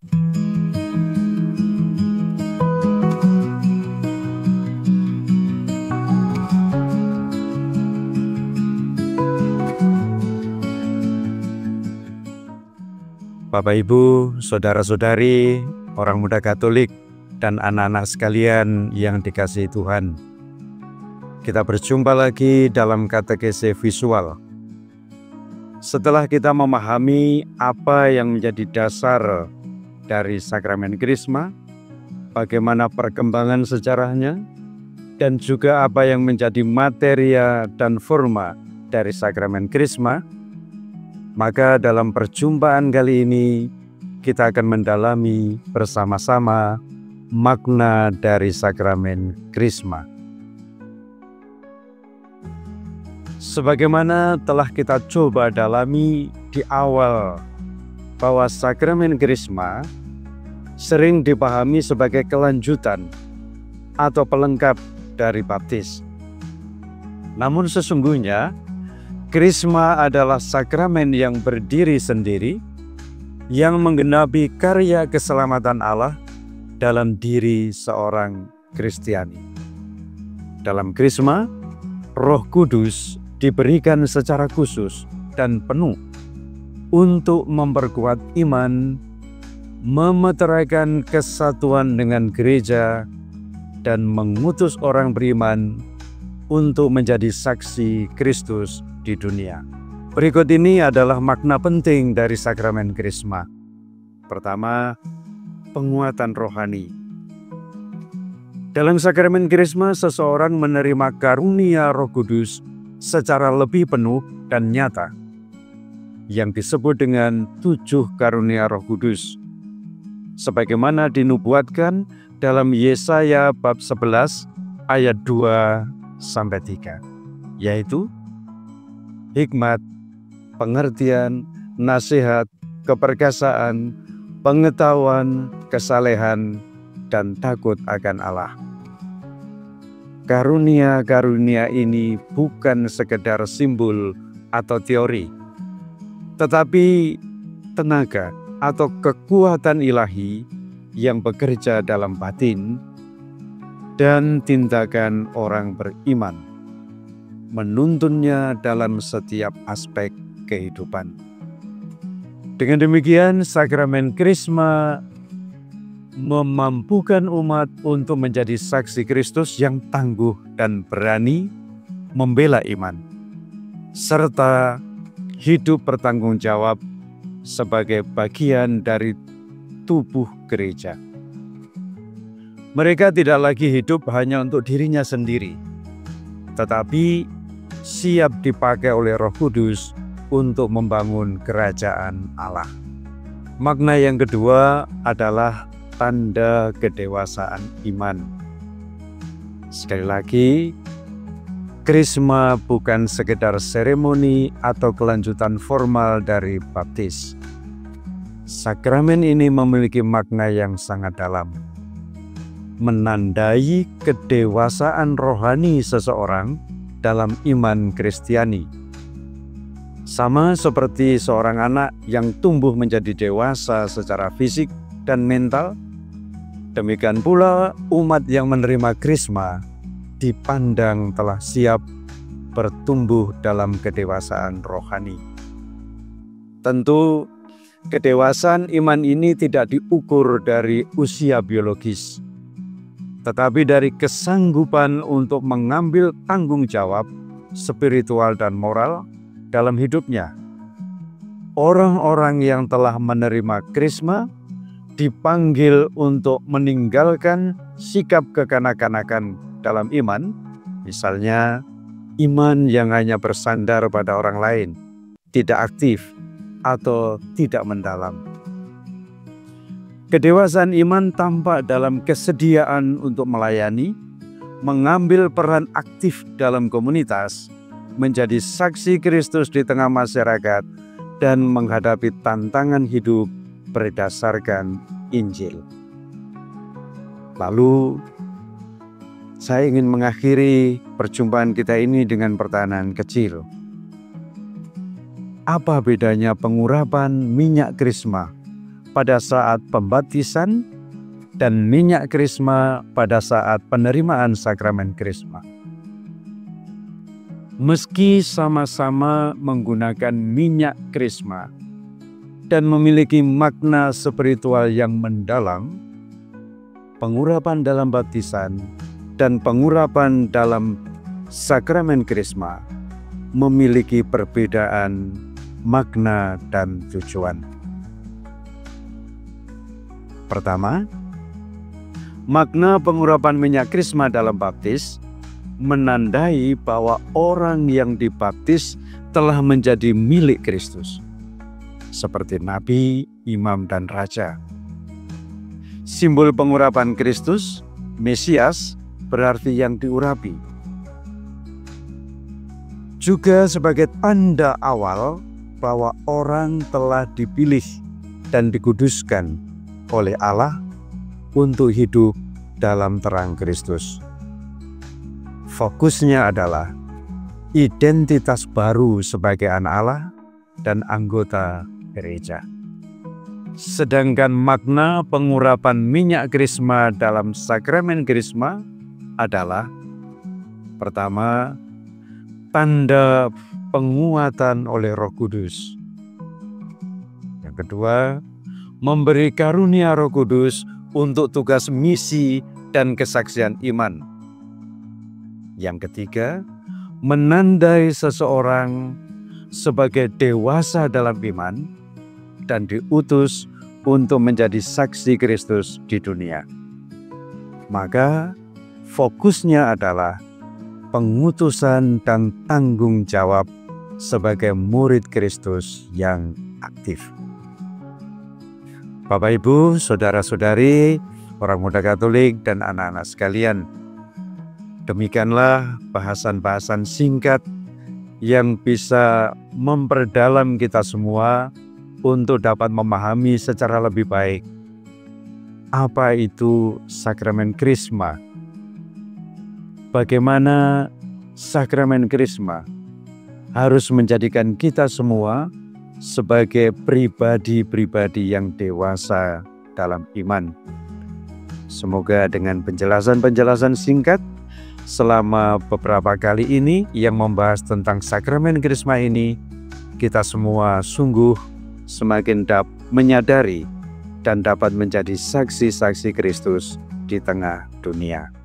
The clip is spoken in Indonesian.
Bapak Ibu, saudara-saudari, orang muda Katolik, dan anak-anak sekalian yang dikasihi Tuhan. Kita berjumpa lagi dalam katekese visual. Setelah kita memahami apa yang menjadi dasar dari sakramen Krisma, bagaimana perkembangan sejarahnya, dan juga apa yang menjadi materia dan forma dari sakramen Krisma, maka dalam perjumpaan kali ini kita akan mendalami bersama-sama makna dari sakramen Krisma. Sebagaimana telah kita coba dalami di awal, bahwa sakramen Krisma sering dipahami sebagai kelanjutan atau pelengkap dari baptis. Namun sesungguhnya Krisma adalah sakramen yang berdiri sendiri, yang menggenapi karya keselamatan Allah dalam diri seorang Kristiani. Dalam Krisma, Roh Kudus diberikan secara khusus dan penuh untuk memperkuat iman, memeteraikan kesatuan dengan gereja, dan mengutus orang beriman untuk menjadi saksi Kristus di dunia. Berikut ini adalah makna penting dari sakramen Krisma. Pertama, penguatan rohani. Dalam sakramen Krisma, seseorang menerima karunia Roh Kudus secara lebih penuh dan nyata, yang disebut dengan 7 karunia Roh Kudus, sebagaimana dinubuatkan dalam Yesaya bab 11 ayat 2-3, yaitu hikmat, pengertian, nasihat, keperkasaan, pengetahuan, kesalehan, dan takut akan Allah. Karunia-karunia ini bukan sekedar simbol atau teori, tetapi tenaga atau kekuatan ilahi yang bekerja dalam batin dan tindakan orang beriman, menuntunnya dalam setiap aspek kehidupan. Dengan demikian, sakramen Krisma memampukan umat untuk menjadi saksi Kristus yang tangguh dan berani membela iman, serta hidup bertanggung jawab sebagai bagian dari tubuh gereja. Mereka tidak lagi hidup hanya untuk dirinya sendiri, tetapi siap dipakai oleh Roh Kudus untuk membangun kerajaan Allah. Makna yang kedua adalah tanda kedewasaan iman. Sekali lagi, Krisma bukan sekedar seremoni atau kelanjutan formal dari baptis. Sakramen ini memiliki makna yang sangat dalam, menandai kedewasaan rohani seseorang dalam iman Kristiani. Sama seperti seorang anak yang tumbuh menjadi dewasa secara fisik dan mental, demikian pula umat yang menerima Krisma dipandang telah siap bertumbuh dalam kedewasaan rohani. Tentu, kedewasaan iman ini tidak diukur dari usia biologis, tetapi dari kesanggupan untuk mengambil tanggung jawab spiritual dan moral dalam hidupnya. Orang-orang yang telah menerima Krisma dipanggil untuk meninggalkan sikap kekanak-kanakan dalam iman, misalnya iman yang hanya bersandar pada orang lain, tidak aktif, atau tidak mendalam. Kedewasaan iman tampak dalam kesediaan untuk melayani, mengambil peran aktif dalam komunitas, menjadi saksi Kristus di tengah masyarakat, dan menghadapi tantangan hidup berdasarkan Injil. Lalu, saya ingin mengakhiri perjumpaan kita ini dengan pertanyaan kecil. Apa bedanya pengurapan minyak Krisma pada saat pembaptisan dan minyak krisma pada saat penerimaan sakramen krisma. Meski sama-sama menggunakan minyak krisma dan memiliki makna spiritual yang mendalam, pengurapan dalam baptisan dan pengurapan dalam sakramen krisma memiliki perbedaan makna dan tujuan. Pertama, makna pengurapan minyak krisma dalam baptis menandai bahwa orang yang dibaptis telah menjadi milik Kristus, seperti nabi, imam, dan raja. Simbol pengurapan Kristus, Mesias, berarti yang diurapi. Juga sebagai tanda awal bahwa orang telah dipilih dan dikuduskan oleh Allah untuk hidup dalam terang Kristus. Fokusnya adalah identitas baru sebagai anak Allah dan anggota gereja. Sedangkan makna pengurapan minyak krisma dalam sakramen krisma adalah: pertama, tanda penguatan oleh Roh Kudus. Yang kedua, memberi karunia Roh Kudus untuk tugas misi dan kesaksian iman. Yang ketiga, menandai seseorang sebagai dewasa dalam iman dan diutus untuk menjadi saksi Kristus di dunia. Maka fokusnya adalah pengutusan dan tanggung jawab sebagai murid Kristus yang aktif. Bapak, Ibu, saudara-saudari, orang muda Katolik, dan anak-anak sekalian, demikianlah bahasan-bahasan singkat yang bisa memperdalam kita semua untuk dapat memahami secara lebih baik apa itu sakramen krisma, bagaimana sakramen krisma harus menjadikan kita semua sebagai pribadi-pribadi yang dewasa dalam iman. Semoga dengan penjelasan-penjelasan singkat selama beberapa kali ini yang membahas tentang sakramen krisma ini, kita semua sungguh semakin dapat menyadari dan dapat menjadi saksi-saksi Kristus di tengah dunia.